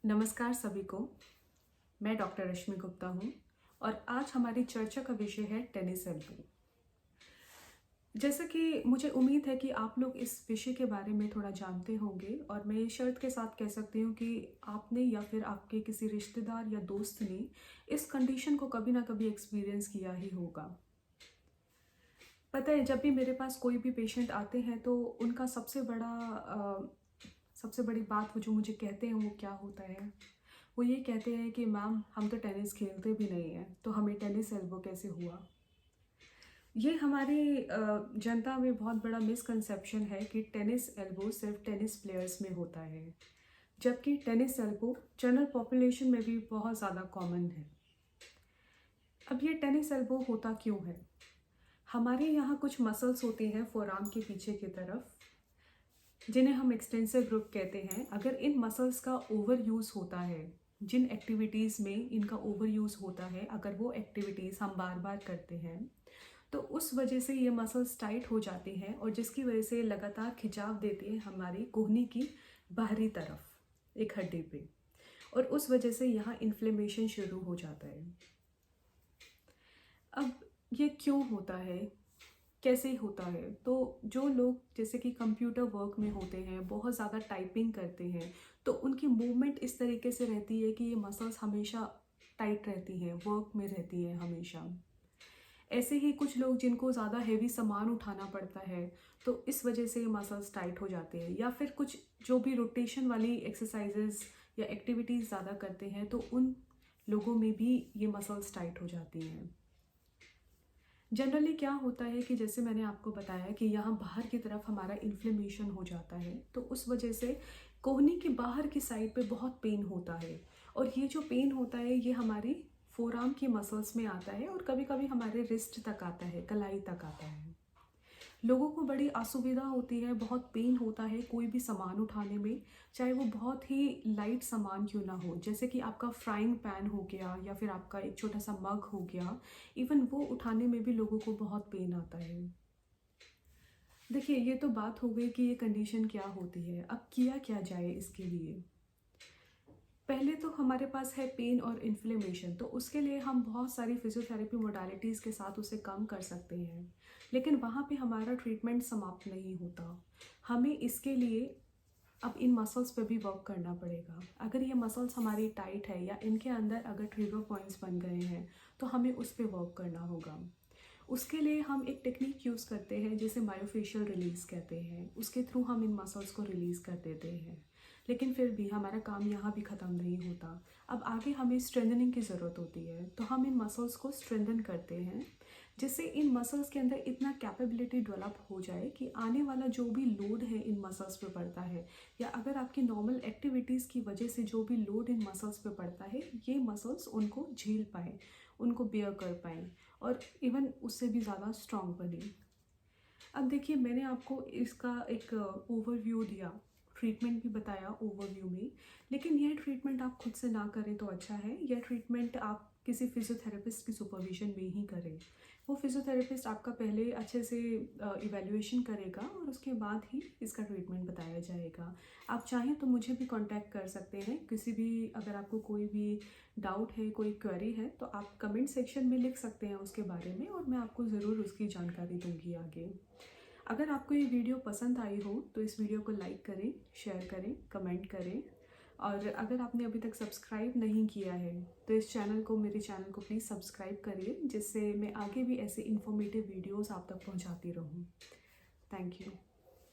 नमस्कार सभी को। मैं डॉक्टर रश्मि गुप्ता हूँ और आज हमारी चर्चा का विषय है टेनिस एल्बो। जैसा कि मुझे उम्मीद है कि आप लोग इस विषय के बारे में थोड़ा जानते होंगे और मैं ये शर्त के साथ कह सकती हूँ कि आपने या फिर आपके किसी रिश्तेदार या दोस्त ने इस कंडीशन को कभी ना कभी एक्सपीरियंस किया ही होगा। पता है, जब भी मेरे पास कोई भी पेशेंट आते हैं तो उनका सबसे बड़ी बात वो जो मुझे कहते हैं वो क्या होता है, वो ये कहते हैं कि मैम हम तो टेनिस खेलते भी नहीं हैं तो हमें टेनिस एल्बो कैसे हुआ। ये हमारी जनता में बहुत बड़ा मिसकंसेप्शन है कि टेनिस एल्बो सिर्फ टेनिस प्लेयर्स में होता है, जबकि टेनिस एल्बो जनरल पॉपुलेशन में भी बहुत ज़्यादा कॉमन है। अब ये टेनिस एल्बो होता क्यों है? हमारे यहाँ कुछ मसल्स होती हैं फोरआर्म के पीछे की तरफ, जिन्हें हम एक्सटेंसिव ग्रुप कहते हैं। अगर इन मसल्स का ओवर यूज़ होता है, जिन एक्टिविटीज़ में इनका ओवर यूज़ होता है, अगर वो एक्टिविटीज़ हम बार बार करते हैं तो उस वजह से ये मसल्स टाइट हो जाती हैं और जिसकी वजह से लगातार खिंचाव देती है हमारी कोहनी की बाहरी तरफ एक हड्डी पे, और उस वजह से यहाँ इन्फ्लेमेशन शुरू हो जाता है। अब ये क्यों होता है, कैसे होता है? तो जो लोग जैसे कि कंप्यूटर वर्क में होते हैं, बहुत ज़्यादा टाइपिंग करते हैं, तो उनकी मूवमेंट इस तरीके से रहती है कि ये मसल्स हमेशा टाइट रहती हैं, वर्क में रहती हैं हमेशा। ऐसे ही कुछ लोग जिनको ज़्यादा हेवी सामान उठाना पड़ता है तो इस वजह से ये मसल्स टाइट हो जाते हैं, या फिर कुछ जो भी रोटेशन वाली एक्सरसाइजेस या एक्टिविटीज़ ज़्यादा करते हैं तो उन लोगों में भी ये मसल्स टाइट हो जाती हैं। जनरली क्या होता है कि जैसे मैंने आपको बताया कि यहाँ बाहर की तरफ हमारा इन्फ्लेमेशन हो जाता है, तो उस वजह से कोहनी के बाहर की साइड पे बहुत पेन होता है, और ये जो पेन होता है ये हमारी फोरआर्म की मसल्स में आता है और कभी कभी हमारे रिस्ट तक आता है, कलाई तक आता है। लोगों को बड़ी असुविधा होती है, बहुत पेन होता है कोई भी सामान उठाने में, चाहे वो बहुत ही लाइट सामान क्यों ना हो, जैसे कि आपका फ्राइंग पैन हो गया या फिर आपका एक छोटा सा मग हो गया, इवन वो उठाने में भी लोगों को बहुत पेन आता है। देखिए, ये तो बात हो गई कि ये कंडीशन क्या होती है। अब किया क्या जाए इसके लिए? पहले तो हमारे पास है पेन और इन्फ्लेमेशन, तो उसके लिए हम बहुत सारी फिजियोथेरेपी मोडालिटीज़ के साथ उसे कम कर सकते हैं, लेकिन वहाँ पे हमारा ट्रीटमेंट समाप्त नहीं होता। हमें इसके लिए अब इन मसल्स पे भी वर्क करना पड़ेगा। अगर ये मसल्स हमारी टाइट है या इनके अंदर अगर ट्रिगर पॉइंट्स बन गए हैं तो हमें उस पर वर्क करना होगा। उसके लिए हम एक टेक्निक यूज़ करते हैं जिसे मायोफेशियल रिलीज़ कहते हैं। उसके थ्रू हम इन मसल्स को रिलीज़ कर देते हैं, लेकिन फिर भी हमारा काम यहाँ भी ख़त्म नहीं होता। अब आगे हमें स्ट्रेंथनिंग की ज़रूरत होती है, तो हम इन मसल्स को स्ट्रेंथन करते हैं, जिससे इन मसल्स के अंदर इतना कैपेबिलिटी डेवलप हो जाए कि आने वाला जो भी लोड है इन मसल्स पे पड़ता है, या अगर आपकी नॉर्मल एक्टिविटीज़ की वजह से जो भी लोड इन मसल्स पे पड़ता है, ये मसल्स उनको झेल पाएँ, उनको बेयर कर पाएँ और इवन उससे भी ज़्यादा स्ट्रॉन्ग बने। अब देखिए, मैंने आपको इसका एक ओवरव्यू दिया, ट्रीटमेंट भी बताया ओवरव्यू में, लेकिन यह ट्रीटमेंट आप खुद से ना करें तो अच्छा है। यह ट्रीटमेंट आप किसी फिजियोथेरेपिस्ट की सुपरविजन में ही करें। वो फिजियोथेरेपिस्ट आपका पहले अच्छे से इवैल्यूएशन करेगा और उसके बाद ही इसका ट्रीटमेंट बताया जाएगा। आप चाहें तो मुझे भी कांटेक्ट कर सकते हैं, किसी भी अगर आपको कोई भी डाउट है, कोई क्वेरी है, तो आप कमेंट सेक्शन में लिख सकते हैं उसके बारे में और मैं आपको ज़रूर उसकी जानकारी दूंगी आगे। अगर आपको ये वीडियो पसंद आई हो तो इस वीडियो को लाइक करें, शेयर करें, कमेंट करें, और अगर आपने अभी तक सब्सक्राइब नहीं किया है तो इस चैनल को, मेरे चैनल को प्लीज़ सब्सक्राइब करिए, जिससे मैं आगे भी ऐसे इन्फॉर्मेटिव वीडियोस आप तक पहुंचाती रहूं। Thank you.